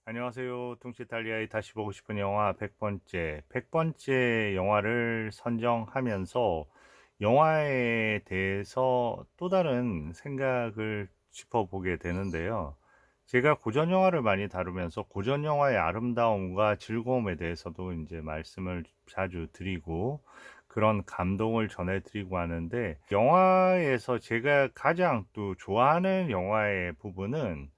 안녕하세요. 둥치이탈리아의 다시 보고 싶은 영화 100번째 영화를 선정하면서 영화에 대해서 또 다른 생각을 짚어보게 되는데요. 제가 고전 영화를 많이 다루면서 고전 영화의 아름다움과 즐거움에 대해서도 이제 말씀을 자주 드리고 그런 감동을 전해드리고 하는데, 영화에서 제가 가장 또 좋아하는 영화의 부분은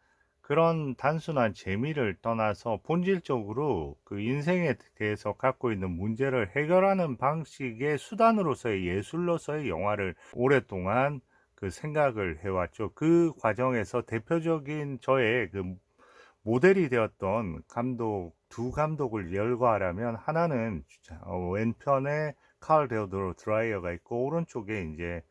그런 단순한 재미를 떠나서 본질적으로 그 인생에 대해서 갖고 있는 문제를 해결하는 방식의 수단으로서의, 예술로서의 영화를 오랫동안 그 생각을 해왔죠. 그 과정에서 대표적인 저의 그 모델이 되었던 감독, 두 감독을 열거하라면, 하나는 왼편에 칼 데오도로 드라이어가 있고, 오른쪽에 이제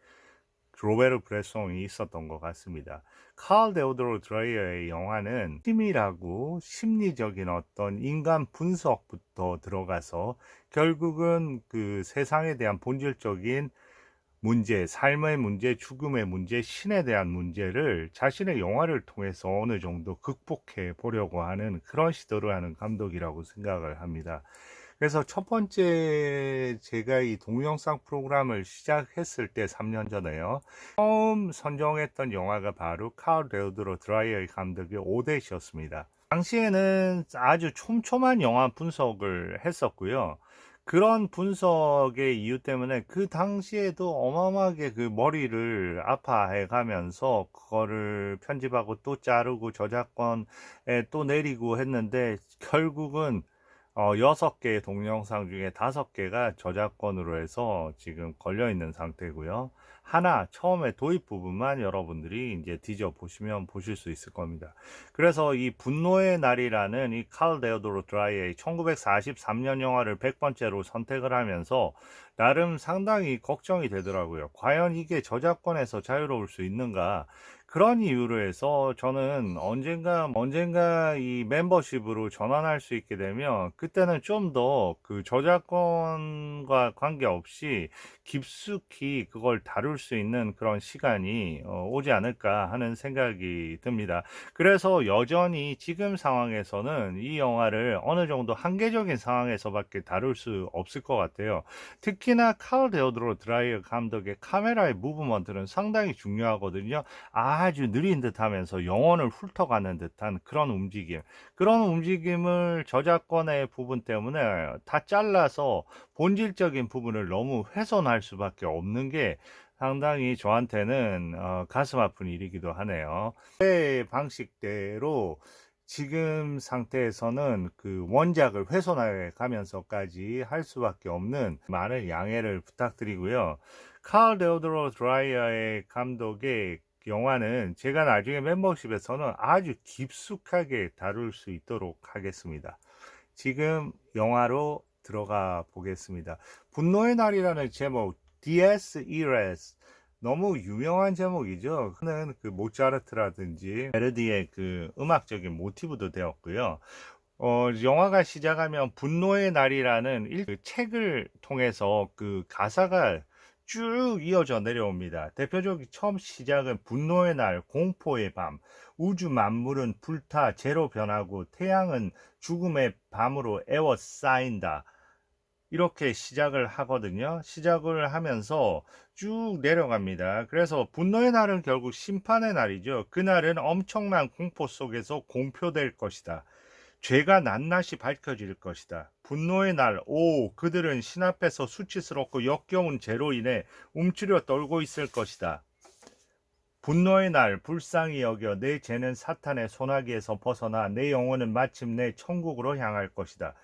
로베르 브레송이 있었던 것 같습니다. 칼 데오도로 드라이어의 영화는 치밀하고 심리적인 어떤 인간 분석부터 들어가서 결국은 그 세상에 대한 본질적인 문제, 삶의 문제, 죽음의 문제, 신에 대한 문제를 자신의 영화를 통해서 어느 정도 극복해 보려고 하는 그런 시도를 하는 감독이라고 생각을 합니다. 그래서 첫 번째 제가 이 동영상 프로그램을 시작했을 때 3년 전에요. 처음 선정했던 영화가 바로 칼 레오드로 드라이어 감독의 오데시였습니다. 당시에는 아주 촘촘한 영화 분석을 했었고요. 그런 분석의 이유 때문에 그 당시에도 어마어마하게 그 머리를 아파해 가면서 그거를 편집하고 또 자르고 저작권에 또 내리고 했는데, 결국은 6개의 동영상 중에 5개가 저작권으로 해서 지금 걸려 있는 상태고요. 하나, 처음에 도입 부분만 여러분들이 이제 뒤져 보시면 보실 수 있을 겁니다. 그래서 이 분노의 날이라는 이 칼 데오도로 드라이의 1943년 영화를 100번째로 선택을 하면서 나름 상당히 걱정이 되더라고요. 과연 이게 저작권에서 자유로울 수 있는가? 그런 이유로 해서 저는 언젠가 이 멤버십으로 전환할 수 있게 되면, 그때는 좀 더 그 저작권과 관계없이 깊숙이 그걸 다룰 수 있는 그런 시간이 오지 않을까 하는 생각이 듭니다. 그래서 여전히 지금 상황에서는 이 영화를 어느 정도 한계적인 상황에서밖에 다룰 수 없을 것 같아요. 특히나 칼 데오드로 드라이어 감독의 카메라의 무브먼트는 상당히 중요하거든요. 아주 느린 듯하면서 영혼을 훑어가는 듯한 그런 움직임을 저작권의 부분 때문에 다 잘라서 본질적인 부분을 너무 훼손할 수밖에 없는 게 상당히 저한테는 가슴 아픈 일이기도 하네요. 제 방식대로 지금 상태에서는 그 원작을 훼손해 가면서까지 할 수밖에 없는, 많은 양해를 부탁드리고요. 칼 데오드로 드라이어의 감독의 영화는 제가 나중에 멤버십에서는 아주 깊숙하게 다룰 수 있도록 하겠습니다. 지금 영화로 들어가 보겠습니다. 분노의 날이라는 제목, 디에스 이레스, 너무 유명한 제목이죠. 그는 그 모차르트라든지 베르디의 그 음악적인 모티브도 되었고요. 영화가 시작하면 분노의 날이라는 그 책을 통해서 그 가사가 쭉 이어져 내려옵니다. 대표적인 처음 시작은 분노의 날, 공포의 밤, 우주 만물은 불타 재로 변하고 태양은 죽음의 밤으로 에워싸인다. 이렇게 시작을 하거든요. 시작을 하면서 쭉 내려갑니다. 그래서 분노의 날은 결국 심판의 날이죠. 그날은 엄청난 공포 속에서 공표될 것이다. 죄가 낱낱이 밝혀질 것이다. 분노의 날, 오, 그들은 신 앞에서 수치스럽고 역겨운 죄로 인해 움츠려 떨고 있을 것이다. 분노의 날, 불쌍히 여겨 내 죄는 사탄의 소나기에서 벗어나 내 영혼은 마침내 천국으로 향할 것이다.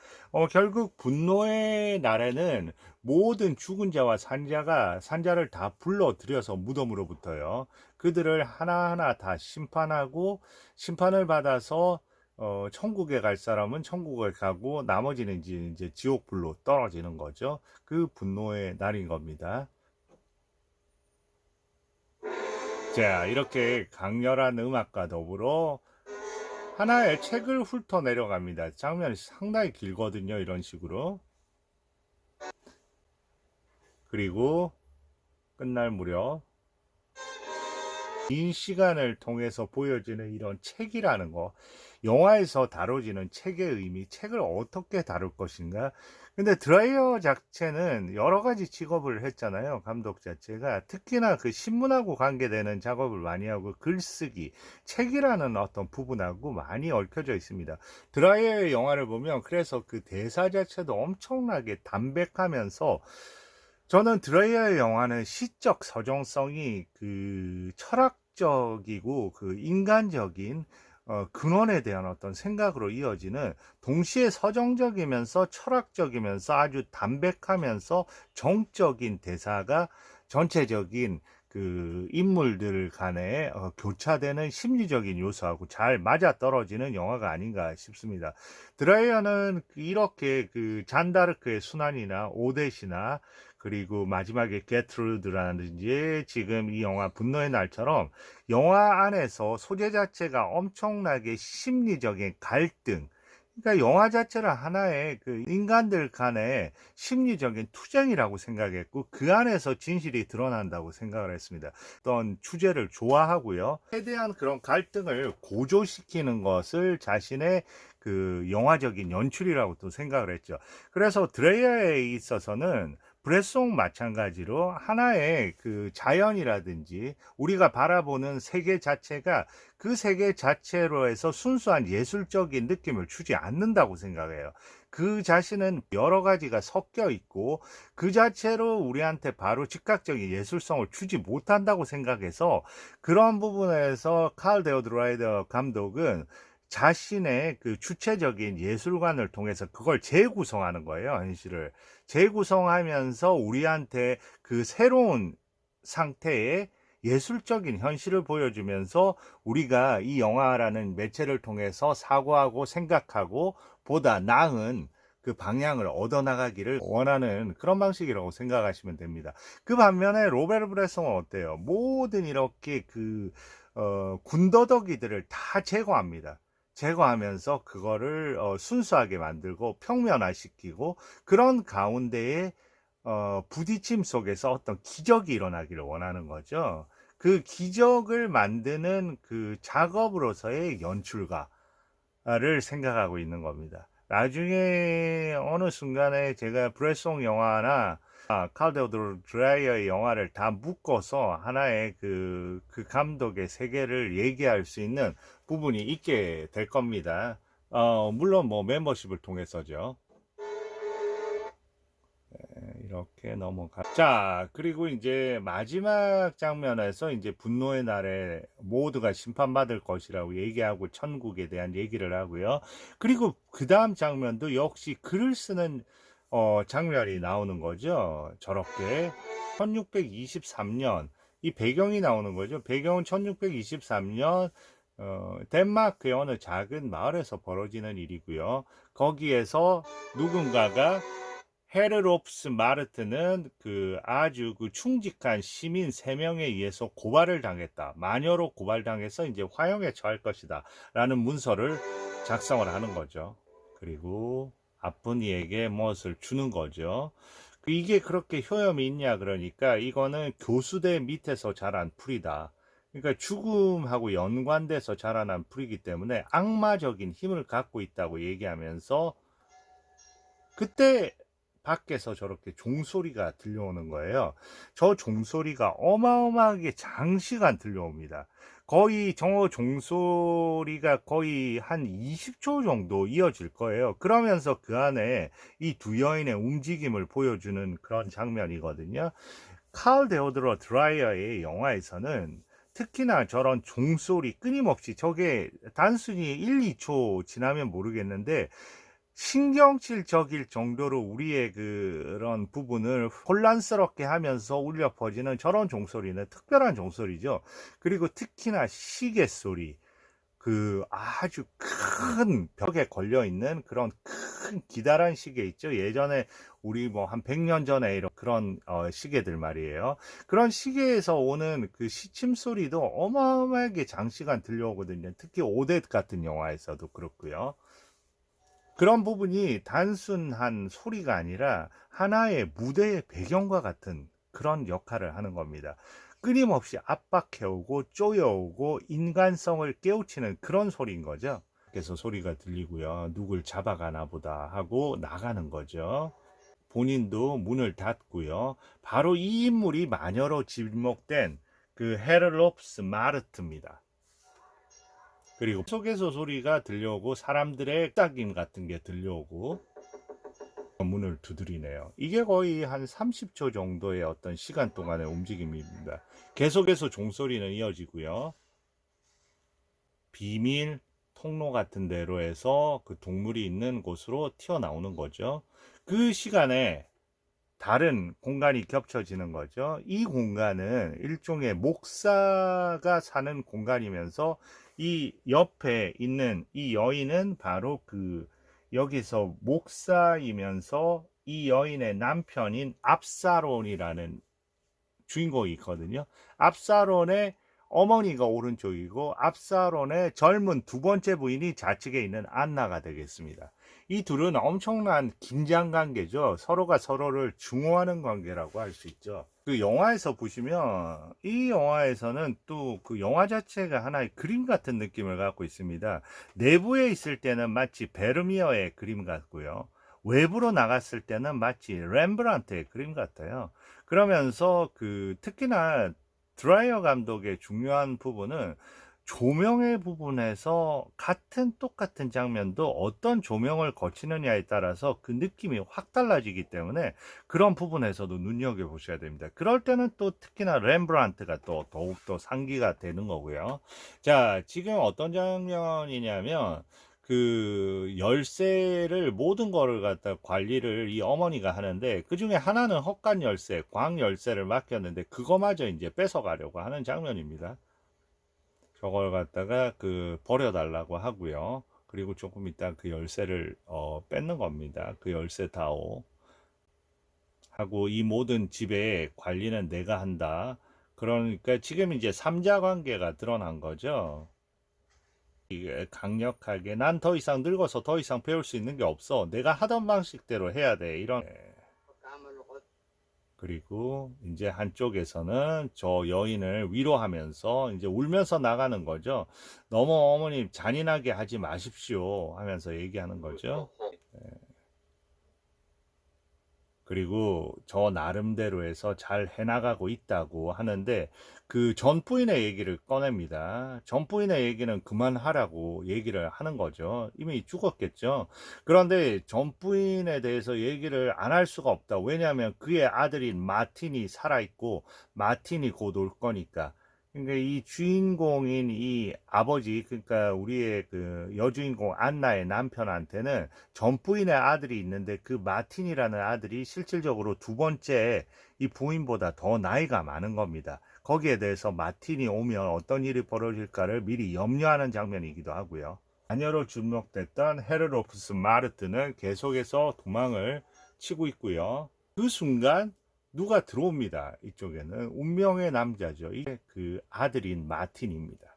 결국 분노의 날에는 모든 죽은 자와 산자를 다 불러들여서 무덤으로부터요, 그들을 하나하나 다 심판하고, 심판을 받아서 천국에 갈 사람은 천국에 가고 나머지는 이제 지옥불로 떨어지는 거죠. 그 분노의 날인 겁니다. 자, 이렇게 강렬한 음악과 더불어 하나의 책을 훑어 내려갑니다. 장면이 상당히 길거든요, 이런 식으로. 그리고 끝날 무렵 긴 시간을 통해서 보여지는 이런 책이라는 거, 영화에서 다뤄지는 책의 의미, 책을 어떻게 다룰 것인가. 근데 드라이어 자체는 여러 가지 직업을 했잖아요. 감독 자체가. 특히나 그 신문하고 관계되는 작업을 많이 하고 글쓰기, 책이라는 어떤 부분하고 많이 얽혀져 있습니다. 드라이어의 영화를 보면 그래서 그 대사 자체도 엄청나게 담백하면서 저는 드라이어의 영화는 시적 서정성이 그 철학적이고 그 인간적인 근원에 대한 어떤 생각으로 이어지는 동시에 서정적이면서 철학적이면서 아주 담백하면서 정적인 대사가 전체적인 그 인물들 간에 교차되는 심리적인 요소하고 잘 맞아떨어지는 영화가 아닌가 싶습니다. 드라이어는 이렇게 그 잔다르크의 순환이나 오댓이나 그리고 마지막에 게트루드라든지 지금 이 영화 분노의 날처럼 영화 안에서 소재 자체가 엄청나게 심리적인 갈등, 그러니까 영화 자체를 하나의 그 인간들 간의 심리적인 투쟁이라고 생각했고 그 안에서 진실이 드러난다고 생각을 했습니다. 어떤 주제를 좋아하고요. 최대한 그런 갈등을 고조시키는 것을 자신의 그 영화적인 연출이라고 또 생각을 했죠. 그래서 드레이어에 있어서는 브레송 마찬가지로 하나의 그 자연이라든지 우리가 바라보는 세계 자체가 그 세계 자체로 해서 순수한 예술적인 느낌을 주지 않는다고 생각해요. 그 자신은 여러 가지가 섞여 있고 그 자체로 우리한테 바로 즉각적인 예술성을 주지 못한다고 생각해서 그런 부분에서 칼 데오드라이더 감독은 자신의 그 주체적인 예술관을 통해서 그걸 재구성하는 거예요, 현실을. 재구성하면서 우리한테 그 새로운 상태의 예술적인 현실을 보여주면서 우리가 이 영화라는 매체를 통해서 사고하고 생각하고 보다 나은 그 방향을 얻어나가기를 원하는 그런 방식이라고 생각하시면 됩니다. 그 반면에 로베르 브레송은 어때요? 모든 이렇게 그 군더더기들을 다 제거합니다. 제거하면서 그거를 순수하게 만들고 평면화시키고 그런 가운데에 부딪힘 속에서 어떤 기적이 일어나기를 원하는 거죠. 그 기적을 만드는 그 작업으로서의 연출가를 생각하고 있는 겁니다. 나중에 어느 순간에 제가 브레송 영화나 칼데오드 드라이어의 영화를 다 묶어서 하나의 그 감독의 세계를 얘기할 수 있는 부분이 있게 될 겁니다. 물론 뭐 멤버십을 통해서죠. 이렇게 넘어가. 자, 그리고 이제 마지막 장면에서 이제 분노의 날에 모두가 심판받을 것이라고 얘기하고 천국에 대한 얘기를 하고요. 그리고 그 다음 장면도 역시 글을 쓰는 장면이 나오는 거죠. 저렇게 1623년 이 배경이 나오는 거죠. 배경은 1623년 덴마크의 어느 작은 마을에서 벌어지는 일이고요. 거기에서 누군가가 헤르롭스 마르트는 그 아주 그 충직한 시민 3명에 의해서 고발을 당했다. 마녀로 고발당해서 이제 화형에 처할 것이다. 라는 문서를 작성을 하는 거죠. 그리고 아픈 이에게 무엇을 주는 거죠. 이게 그렇게 효험이 있냐 그러니까 이거는 교수대 밑에서 자란 풀이다. 그러니까 죽음하고 연관돼서 자라난 풀이기 때문에 악마적인 힘을 갖고 있다고 얘기하면서 그때 밖에서 저렇게 종소리가 들려오는 거예요. 저 종소리가 어마어마하게 장시간 들려옵니다. 거의 저 종소리가 거의 한 20초 정도 이어질 거예요. 그러면서 그 안에 이 두 여인의 움직임을 보여주는 그런 장면이거든요. 칼 데오드러 드라이어의 영화에서는 특히나 저런 종소리 끊임없이 저게 단순히 1, 2초 지나면 모르겠는데 신경질적일 정도로 우리의 그런 부분을 혼란스럽게 하면서 울려 퍼지는 저런 종소리는 특별한 종소리죠. 그리고 특히나 시계 소리, 그 아주 큰 벽에 걸려 있는 그런 큰 기다란 시계 있죠. 예전에 우리 뭐 한 100년 전에 이런 그런 시계들 말이에요. 그런 시계에서 오는 그 시침 소리도 어마어마하게 장시간 들려오거든요. 특히 오뎃 같은 영화에서도 그렇고요. 그런 부분이 단순한 소리가 아니라 하나의 무대의 배경과 같은 그런 역할을 하는 겁니다. 끊임없이 압박해오고 쪼여오고 인간성을 깨우치는 그런 소리인 거죠. 밖에서 소리가 들리고요. 누굴 잡아가나 보다 하고 나가는 거죠. 본인도 문을 닫고요. 바로 이 인물이 마녀로 지목된 그 헤르롭스 마르트입니다. 그리고 속에서 소리가 들려오고 사람들의 짝임 같은 게 들려오고 문을 두드리네요. 이게 거의 한 30초 정도의 어떤 시간 동안의 움직임입니다. 계속해서 종소리는 이어지고요. 비밀 통로 같은 데로 해서 그 동물이 있는 곳으로 튀어나오는 거죠. 그 시간에 다른 공간이 겹쳐지는 거죠. 이 공간은 일종의 목사가 사는 공간이면서 이 옆에 있는 이 여인은 바로 그 여기서 목사이면서 이 여인의 남편인 압사론이라는 주인공이 있거든요. 압사론의 어머니가 오른쪽이고 압사론의 젊은 두 번째 부인이 좌측에 있는 안나가 되겠습니다. 이 둘은 엄청난 긴장 관계죠. 서로가 서로를 증오하는 관계라고 할 수 있죠. 그 영화에서 보시면 이 영화에서는 또 그 영화 자체가 하나의 그림 같은 느낌을 갖고 있습니다. 내부에 있을 때는 마치 베르미어의 그림 같고요. 외부로 나갔을 때는 마치 렘브란트의 그림 같아요. 그러면서 그 특히나 드라이어 감독의 중요한 부분은 조명의 부분에서 같은 똑같은 장면도 어떤 조명을 거치느냐에 따라서 그 느낌이 확 달라지기 때문에 그런 부분에서도 눈여겨보셔야 됩니다. 그럴 때는 또 특히나 렘브란트가 또 더욱더 상기가 되는 거고요. 자, 지금 어떤 장면이냐면 그 열쇠를 모든 거를 갖다 관리를 이 어머니가 하는데 그 중에 하나는 헛간 열쇠, 광 열쇠를 맡겼는데 그거마저 이제 뺏어가려고 하는 장면입니다. 저걸 갖다가 그 버려달라고 하고요. 그리고 조금 이따 그 열쇠를 뺏는 겁니다. 그 열쇠 다오 하고 이 모든 집의 관리는 내가 한다. 그러니까 지금 이제 삼자 관계가 드러난 거죠. 이게 강력하게 난 더 이상 늙어서 더 이상 배울 수 있는 게 없어. 내가 하던 방식대로 해야 돼. 이런. 그리고 이제 한쪽에서는 저 여인을 위로하면서 이제 울면서 나가는 거죠. 너무 어머님 잔인하게 하지 마십시오 하면서 얘기하는 거죠. 그리고 저 나름대로 해서 잘 해나가고 있다고 하는데 그 전부인의 얘기를 꺼냅니다. 전부인의 얘기는 그만하라고 얘기를 하는 거죠. 이미 죽었겠죠. 그런데 전부인에 대해서 얘기를 안 할 수가 없다. 왜냐하면 그의 아들인 마틴이 살아있고 마틴이 곧 올 거니까. 그러니까 이 주인공인 이 아버지, 그러니까 우리의 그 여주인공 안나의 남편한테는 전부인의 아들이 있는데 그 마틴이라는 아들이 실질적으로 두 번째 이 부인보다 더 나이가 많은 겁니다. 거기에 대해서 마틴이 오면 어떤 일이 벌어질까를 미리 염려하는 장면이기도 하고요. 자녀로 주목됐던 헤르로프스 마르트는 계속해서 도망을 치고 있고요. 그 순간 누가 들어옵니다. 이쪽에는 운명의 남자죠. 이게 그 아들인 마틴입니다.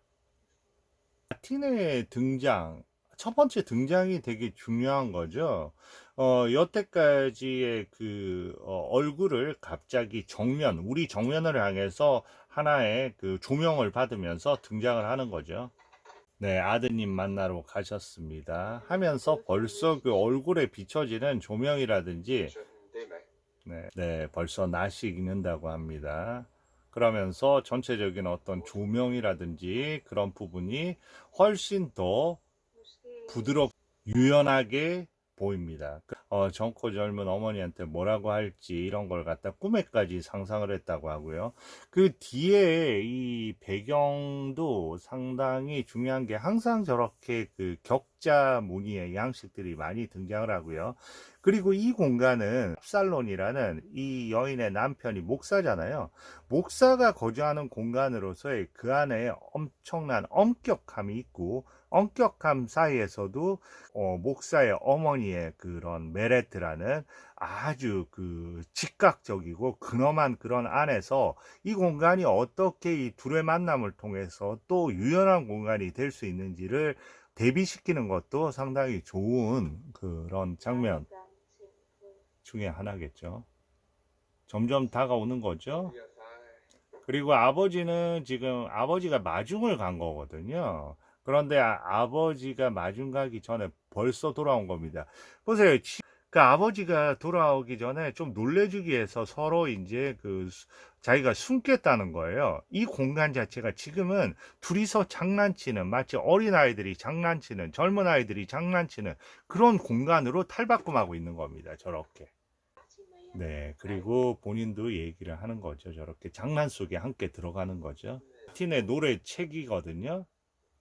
마틴의 등장, 첫 번째 등장이 되게 중요한 거죠. 여태까지의 그 얼굴을 갑자기 정면, 우리 정면을 향해서 하나의 그 조명을 받으면서 등장을 하는 거죠. 네, 아드님 만나러 가셨습니다. 하면서 벌써 그 얼굴에 비춰지는 조명이라든지 네, 벌써 낯이 익는다고 합니다. 그러면서 전체적인 어떤 조명이라든지 그런 부분이 훨씬 더 부드럽고 유연하게 보입니다. 젊고 젊은 어머니한테 뭐라고 할지 이런 걸 갖다 꿈에까지 상상을 했다고 하고요. 그 뒤에 이 배경도 상당히 중요한 게 항상 저렇게 그 격자 무늬의 양식들이 많이 등장을 하고요. 그리고 이 공간은 압살론이라는 이 여인의 남편이 목사잖아요. 목사가 거주하는 공간으로서의 그 안에 엄청난 엄격함이 있고 엄격함 사이에서도 목사의 어머니의 그런 메레트라는 아주 그 즉각적이고 근엄한 그런 안에서 이 공간이 어떻게 이 둘의 만남을 통해서 또 유연한 공간이 될 수 있는지를 대비시키는 것도 상당히 좋은 그런 장면 중에 하나겠죠. 점점 다가오는 거죠. 그리고 아버지는 지금 아버지가 마중을 간 거거든요. 그런데 아버지가 마중 가기 전에 벌써 돌아온 겁니다. 보세요. 그 아버지가 돌아오기 전에 좀 놀래주기 위해서 서로 이제 자기가 숨겠다는 거예요. 이 공간 자체가 지금은 둘이서 장난치는, 마치 어린아이들이 장난치는, 젊은 아이들이 장난치는 그런 공간으로 탈바꿈하고 있는 겁니다. 저렇게. 네, 그리고 본인도 얘기를 하는 거죠. 저렇게 장난 속에 함께 들어가는 거죠. 마틴의 노래책이거든요.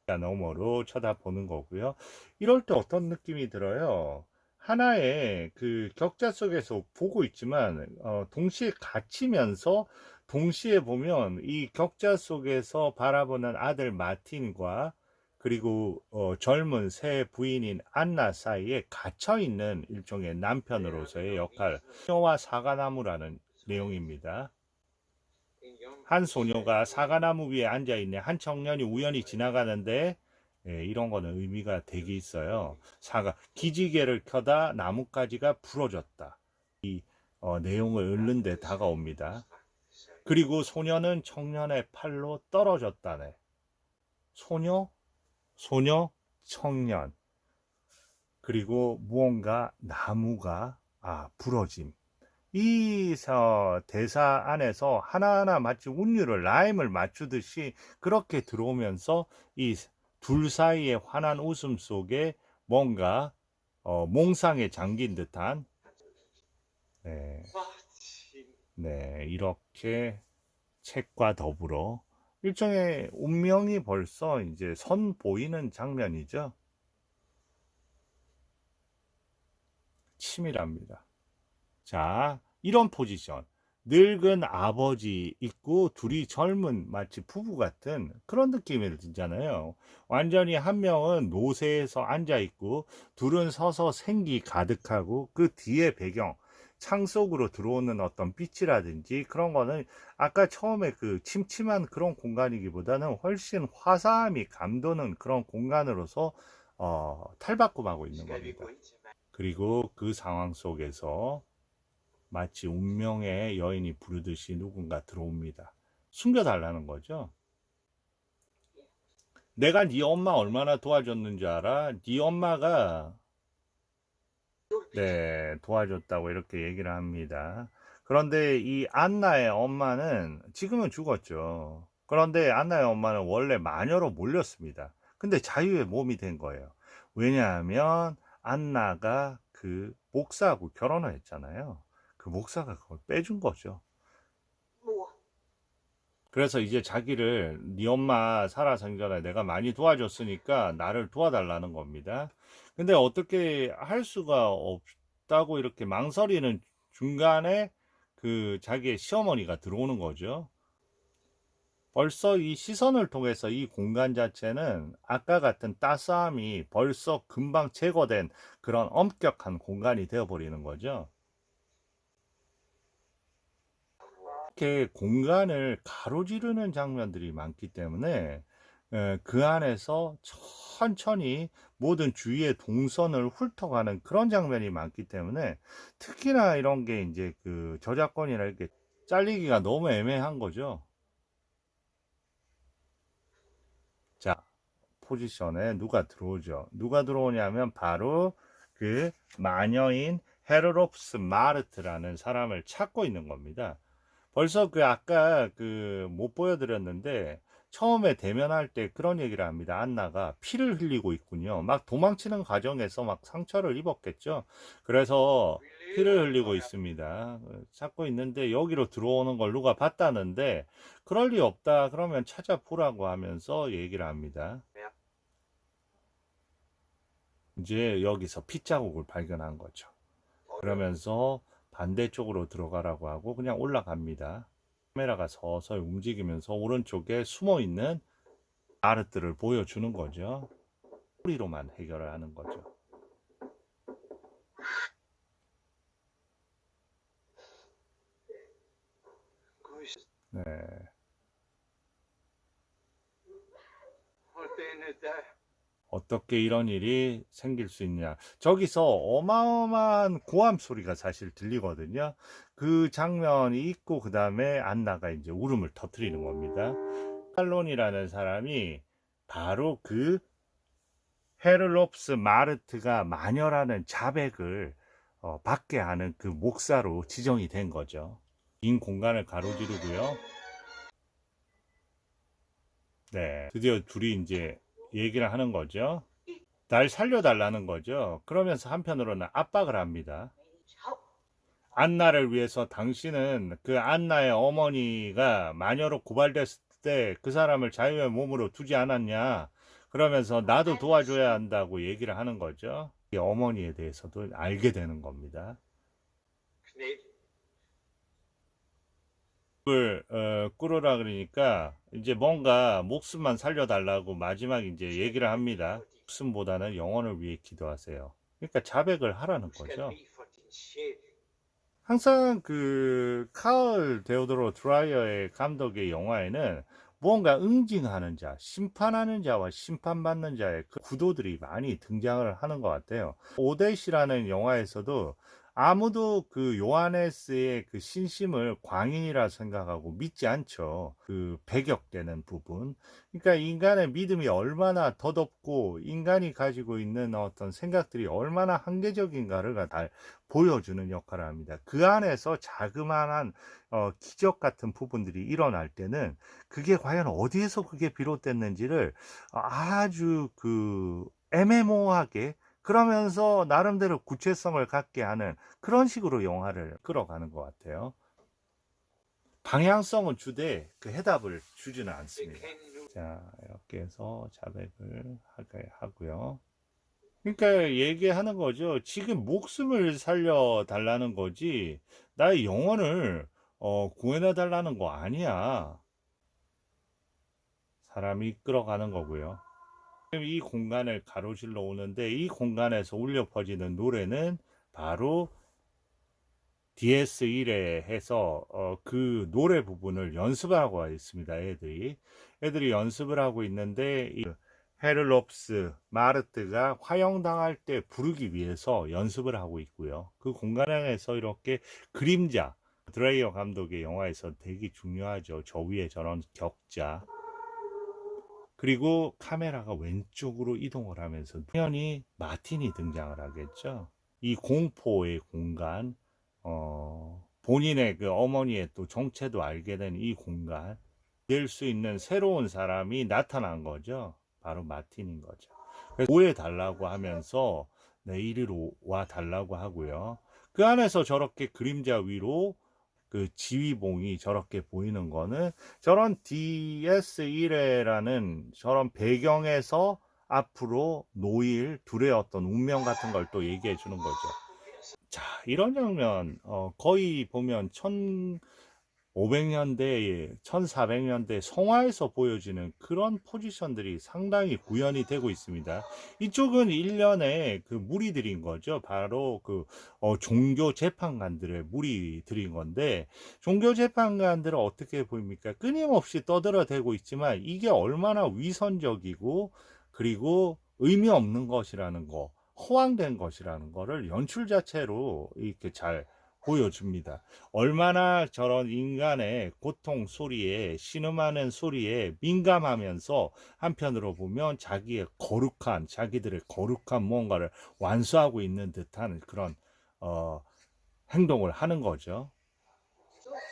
너머로 쳐다보는 거고요. 이럴 때 어떤 느낌이 들어요? 하나의 그 격자 속에서 보고 있지만 동시에 갇히면서 동시에 보면 이 격자 속에서 바라보는 아들 마틴과 그리고 젊은 새 부인인 안나 사이에 갇혀 있는 일종의 남편으로서의 역할, 소녀와 사과나무라는 내용입니다. 한 소녀가 사과나무 위에 앉아 있네. 한 청년이 우연히 지나가는데 이런 거는 의미가 되게 있어요. 기지개를 켜다 나뭇가지가 부러졌다. 이 내용을 읊는 데 다가옵니다. 그리고 소녀는 청년의 팔로 떨어졌다네. 소녀, 청년. 그리고 무언가 나무가 부러짐. 이 대사 안에서 하나하나 마치 운율을 라임을 맞추듯이 그렇게 들어오면서 이 둘 사이의 환한 웃음 속에 뭔가 몽상에 잠긴 듯한 이렇게 책과 더불어 일종의 운명이 벌써 이제 선보이는 장면이죠. 치밀합니다. 자, 이런 포지션. 늙은 아버지 있고 둘이 젊은 마치 부부 같은 그런 느낌이 들잖아요. 완전히 한 명은 노새에서 앉아 있고 둘은 서서 생기 가득하고 그 뒤에 배경 창 속으로 들어오는 어떤 빛이라든지 그런 거는 아까 처음에 그 침침한 그런 공간이기보다는 훨씬 화사함이 감도는 그런 공간으로서 탈바꿈하고 있는 겁니다. 그리고 그 상황 속에서 마치 운명의 여인이 부르듯이 누군가 들어옵니다. 숨겨달라는 거죠. 내가 네 엄마 얼마나 도와줬는 줄 알아? 네 엄마가 도와줬다고 이렇게 얘기를 합니다. 그런데 이 안나의 엄마는 지금은 죽었죠. 그런데 안나의 엄마는 원래 마녀로 몰렸습니다. 근데 자유의 몸이 된 거예요. 왜냐하면 안나가 그 목사하고 결혼을 했잖아요. 그 목사가 그걸 빼준 거죠. 그래서 이제 자기를 네 엄마 살아생전에 내가 많이 도와줬으니까 나를 도와달라는 겁니다. 근데 어떻게 할 수가 없다고 이렇게 망설이는 중간에 그 자기의 시어머니가 들어오는 거죠. 벌써 이 시선을 통해서 이 공간 자체는 아까 같은 따스함이 벌써 금방 제거된 그런 엄격한 공간이 되어버리는 거죠. 이렇게 공간을 가로지르는 장면들이 많기 때문에 그 안에서 천천히 모든 주위의 동선을 훑어가는 그런 장면이 많기 때문에 특히나 이런 게 이제 그 저작권이나 이렇게 잘리기가 너무 애매한 거죠. 자, 포지션에 누가 들어오죠? 누가 들어오냐면 바로 그 마녀인 헤르롭스 마르트라는 사람을 찾고 있는 겁니다. 벌써 그 아까 그 못 보여드렸는데 처음에 대면할 때 그런 얘기를 합니다. 안나가 피를 흘리고 있군요. 막 도망치는 과정에서 막 상처를 입었겠죠. 그래서 피를 흘리고 있습니다. 찾고 있는데 여기로 들어오는 걸 누가 봤다는데 그럴 리 없다. 그러면 찾아보라고 하면서 얘기를 합니다. 이제 여기서 핏자국을 발견한 거죠. 그러면서 반대쪽으로 들어가라고 하고 그냥 올라갑니다. 카메라가 서서히 움직이면서 오른쪽에 숨어 있는 아르트를 보여주는 거죠. 소리로만 해결을 하는 거죠. 네. 어떻게 이런 일이 생길 수 있냐. 저기서 어마어마한 고함 소리가 사실 들리거든요. 그 장면이 있고 그 다음에 안나가 이제 울음을 터뜨리는 겁니다. 칼론이라는 사람이 바로 그 헤를롭스 마르트가 마녀라는 자백을 받게 하는 그 목사로 지정이 된 거죠. 빈 공간을 가로지르고요. 네, 드디어 둘이 이제 얘기를 하는 거죠. 날 살려달라는 거죠. 그러면서 한편으로는 압박을 합니다. 안나를 위해서 당신은 그 안나의 어머니가 마녀로 고발됐을 때 그 사람을 자유의 몸으로 두지 않았냐. 그러면서 나도 도와줘야 한다고 얘기를 하는 거죠. 이 어머니에 대해서도 알게 되는 겁니다. 그걸 끌으라 그러니까 이제 뭔가 목숨만 살려달라고 마지막 이제 얘기를 합니다. 목숨보다는 영혼을 위해 기도하세요. 그러니까 자백을 하라는 거죠. 항상 그 카을 데오도로 드라이어의 감독의 영화에는 무언가 응징하는 자, 심판하는 자와 심판받는 자의 그 구도들이 많이 등장을 하는 것 같아요. 오데시라는 영화에서도 아무도 그 요하네스의 그 신심을 광인이라 생각하고 믿지 않죠. 그 배격되는 부분. 그러니까 인간의 믿음이 얼마나 더덥고 인간이 가지고 있는 어떤 생각들이 얼마나 한계적인가를 다 보여주는 역할을 합니다. 그 안에서 자그마한 기적 같은 부분들이 일어날 때는 그게 과연 어디에서 그게 비롯됐는지를 아주 그 애매모호하게 그러면서 나름대로 구체성을 갖게 하는 그런 식으로 영화를 끌어가는 것 같아요. 방향성은 주되 그 해답을 주지는 않습니다. 자, 이렇게 해서 자백을 하고요. 그러니까 얘기하는 거죠. 지금 목숨을 살려 달라는 거지 나의 영혼을 구해내 달라는 거 아니야. 사람이 끌어가는 거고요. 이 공간을 가로질러 오는데 이 공간에서 울려 퍼지는 노래는 바로 DS1에 해서 그 노래 부분을 연습하고 있습니다. 애들이 연습을 하고 있는데 이 헤를롭스 마르트가 화형당할 때 부르기 위해서 연습을 하고 있고요. 그 공간에서 이렇게 그림자, 드레이어 감독의 영화에서 되게 중요하죠. 저 위에 저런 격자. 그리고 카메라가 왼쪽으로 이동을 하면서 당연히 마틴이 등장을 하겠죠. 이 공포의 공간, 본인의 그 어머니의 또 정체도 알게 된 이 공간, 될 수 있는 새로운 사람이 나타난 거죠. 바로 마틴인 거죠. 그래서 오해 달라고 하면서 내 이리로 와 달라고 하고요. 그 안에서 저렇게 그림자 위로 그 지휘봉이 저렇게 보이는 거는 저런 DS1회라는 저런 배경에서 앞으로 놓일 둘의 어떤 운명 같은 걸 또 얘기해 주는 거죠. 자, 이런 장면 거의 보면 1500년대, 1400년대 성화에서 보여지는 그런 포지션들이 상당히 구현이 되고 있습니다. 이쪽은 일련의 그 무리들인 거죠. 바로 그 종교 재판관들의 무리들인 건데 종교 재판관들은 어떻게 보입니까? 끊임없이 떠들어대고 있지만 이게 얼마나 위선적이고 그리고 의미 없는 것이라는 거, 허황된 것이라는 거를 연출 자체로 이렇게 잘 보여줍니다. 얼마나 저런 인간의 고통 소리에 신음하는 소리에 민감하면서 한편으로 보면 자기들의 거룩한 무언가를 완수하고 있는 듯한 그런 행동을 하는 거죠.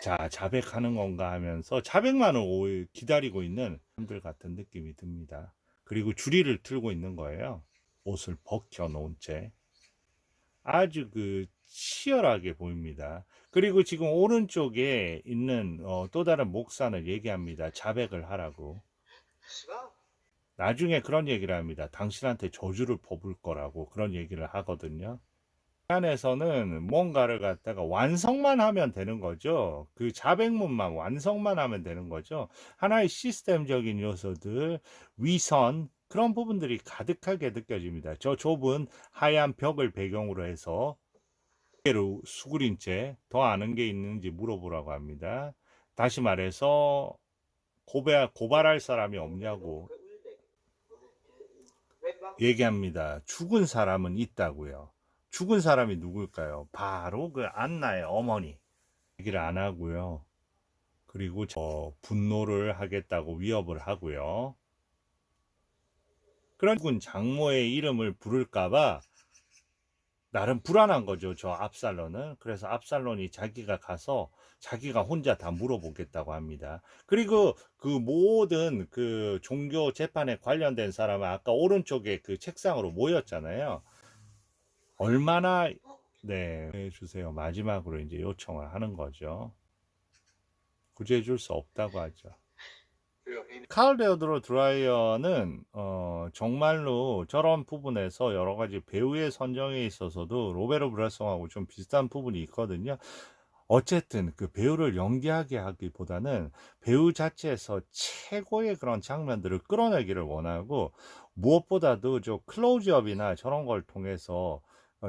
자, 자백하는 건가 하면서 자백만을 기다리고 있는 사람들 같은 느낌이 듭니다. 그리고 주리를 틀고 있는 거예요. 옷을 벗겨 놓은 채. 아주 그 치열하게 보입니다. 그리고 지금 오른쪽에 있는 또 다른 목사는 얘기합니다. 자백을 하라고. 나중에 그런 얘기를 합니다. 당신한테 저주를 뽑을 거라고 그런 얘기를 하거든요. 안에서는 뭔가를 갖다가 완성만 하면 되는 거죠. 그 자백문만 완성만 하면 되는 거죠. 하나의 시스템적인 요소들, 위선, 그런 부분들이 가득하게 느껴집니다. 저 좁은 하얀 벽을 배경으로 해서 고개를 수그린 채 더 아는 게 있는지 물어보라고 합니다. 다시 말해서 고발할 사람이 없냐고 얘기합니다. 죽은 사람은 있다고요. 죽은 사람이 누굴까요? 바로 그 안나의 어머니. 얘기를 안 하고요. 그리고 분노를 하겠다고 위협을 하고요. 그런 군 장모의 이름을 부를까봐 나름 불안한 거죠, 저 압살론은. 그래서 압살론이 자기가 가서 자기가 혼자 다 물어보겠다고 합니다. 그리고 그 모든 그 종교 재판에 관련된 사람은 아까 오른쪽에 그 책상으로 모였잖아요. 얼마나, 네, 해주세요. 마지막으로 이제 요청을 하는 거죠. 구제해 줄 수 없다고 하죠. 칼 데오드로 드라이어는 정말로 저런 부분에서 여러 가지 배우의 선정에 있어서도 로베르 브레송하고 좀 비슷한 부분이 있거든요. 어쨌든 그 배우를 연기하게 하기보다는 배우 자체에서 최고의 그런 장면들을 끌어내기를 원하고, 무엇보다도 저 클로즈업이나 저런 걸 통해서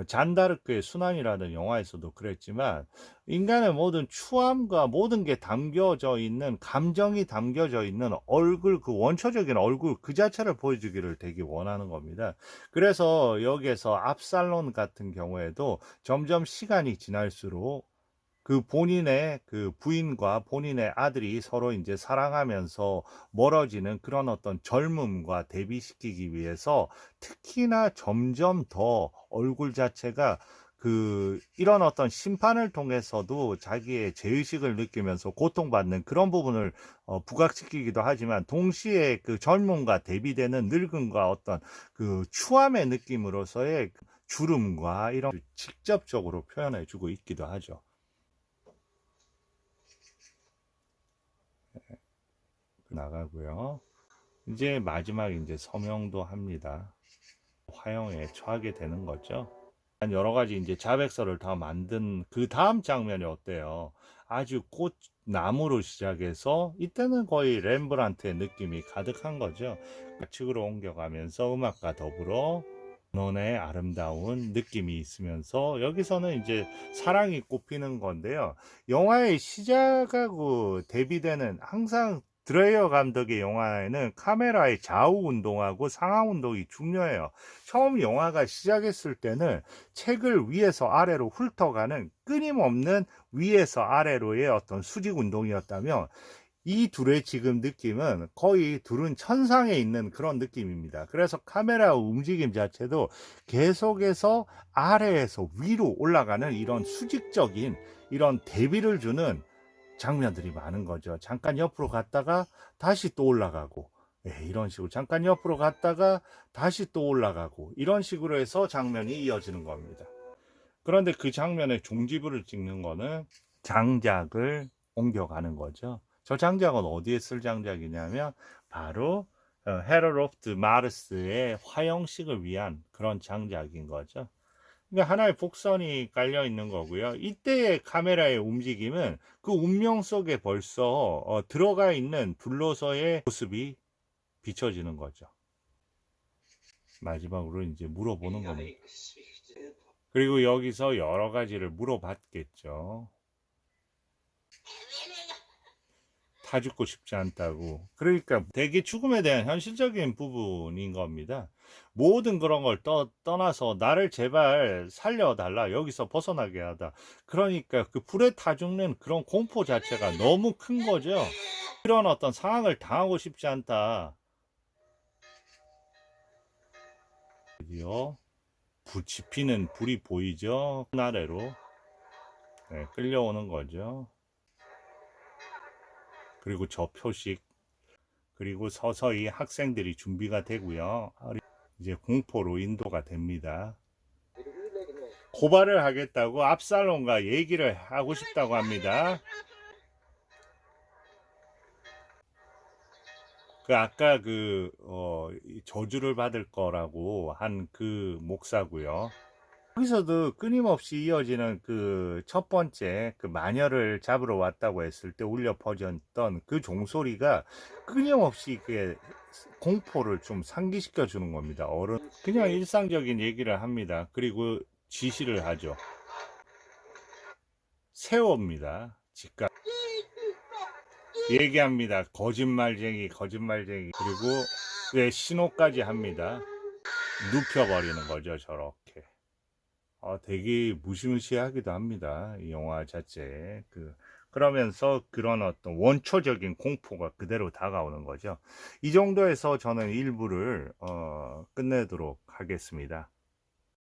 잔다르크의 순환이라는 영화에서도 그랬지만 인간의 모든 추함과 모든 게 담겨져 있는, 감정이 담겨져 있는 얼굴, 그 원초적인 얼굴 그 자체를 보여주기를 되게 원하는 겁니다. 그래서 여기에서 압살론 같은 경우에도 점점 시간이 지날수록 그 본인의 그 부인과 본인의 아들이 서로 이제 사랑하면서 멀어지는 그런 어떤 젊음과 대비시키기 위해서 특히나 점점 더 얼굴 자체가 그 이런 어떤 심판을 통해서도 자기의 죄의식을 느끼면서 고통받는 그런 부분을 부각시키기도 하지만, 동시에 그 젊음과 대비되는 늙음과 어떤 그 추함의 느낌으로서의 주름과 이런 직접적으로 표현해 주고 있기도 하죠. 나가고요. 이제 마지막 이제 서명도 합니다. 화형에 처하게 되는 거죠. 여러 가지 이제 자백서를 다 만든 그 다음 장면이 어때요? 아주 꽃 나무로 시작해서 이때는 거의 렘브란트의 느낌이 가득한 거죠. 측으로 옮겨가면서 음악과 더불어 너의 아름다운 느낌이 있으면서 여기서는 이제 사랑이 꼽히는 건데요. 영화의 시작하고 대비되는, 항상 드레이어 감독의 영화에는 카메라의 좌우 운동하고 상하 운동이 중요해요. 처음 영화가 시작했을 때는 책을 위에서 아래로 훑어가는 끊임없는 위에서 아래로의 어떤 수직 운동이었다면, 이 둘의 지금 느낌은 거의 둘은 천상에 있는 그런 느낌입니다. 그래서 카메라 움직임 자체도 계속해서 아래에서 위로 올라가는 이런 수직적인 이런 대비를 주는 장면들이 많은 거죠. 잠깐 옆으로 갔다가 다시 또 올라가고, 이런 식으로 잠깐 옆으로 갔다가 다시 또 올라가고, 이런 식으로 해서 장면이 이어지는 겁니다. 그런데 그 장면의 종지부를 찍는 거는 장작을 옮겨가는 거죠. 저 장작은 어디에 쓸 장작이냐면 바로 헤럴로프트 마르스의 화형식을 위한 그런 장작인 거죠. 그러니까 하나의 복선이 깔려 있는 거고요. 이때의 카메라의 움직임은 그 운명 속에 벌써 들어가 있는 불로서의 모습이 비춰지는 거죠. 마지막으로 이제 물어보는 겁니다. 그리고 여기서 여러 가지를 물어봤겠죠. 다 죽고 싶지 않다고. 그러니까 되게 죽음에 대한 현실적인 부분인 겁니다. 모든 그런 걸 떠나서 나를 제발 살려달라, 여기서 벗어나게 하다. 그러니까 그 불에 타 죽는 그런 공포 자체가 너무 큰 거죠. 그런 어떤 상황을 당하고 싶지 않다. 드디어 지피는 불이 보이죠. 아래로 끌려오는 거죠. 그리고 저 표식, 그리고 서서히 학생들이 준비가 되고요. 이제 공포로 인도가 됩니다. 고발을 하겠다고 압살롬과 얘기를 하고 싶다고 합니다. 그 아까 그 저주를 받을 거라고 한 그 목사고요. 여기서도 끊임없이 이어지는 그 첫 번째 그 마녀를 잡으러 왔다고 했을 때 울려 퍼졌던 그 종소리가 끊임없이 그 공포를 좀 상기시켜 주는 겁니다. 그냥 일상적인 얘기를 합니다. 그리고 지시를 하죠. 세웁니다. 집값 얘기합니다. 거짓말쟁이, 거짓말쟁이. 그리고 신호까지 합니다. 눕혀버리는 거죠, 저렇게. 되게 무시무시하기도 합니다. 이 영화 자체 그 그러면서 그런 어떤 원초적인 공포가 그대로 다가오는 거죠. 이 정도에서 저는 일부를 끝내도록 하겠습니다.